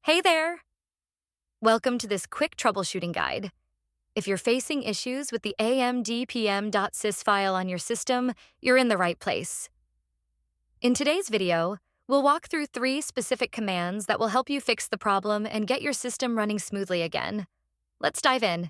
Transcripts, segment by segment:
Hey there! Welcome to this quick troubleshooting guide. If you're facing issues with the amdppm.sys file on your system, you're in the right place. In today's video, we'll walk through 3 specific commands that will help you fix the problem and get your system running smoothly again. Let's dive in.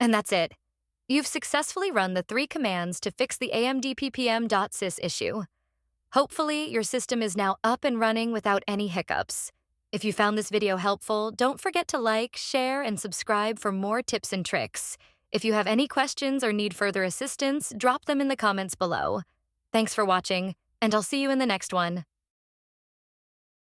And that's it. You've successfully run the 3 commands to fix the amdppm.sys issue. Hopefully, your system is now up and running without any hiccups. If you found this video helpful, don't forget to like, share, and subscribe for more tips and tricks. If you have any questions or need further assistance, drop them in the comments below. Thanks for watching, and I'll see you in the next one.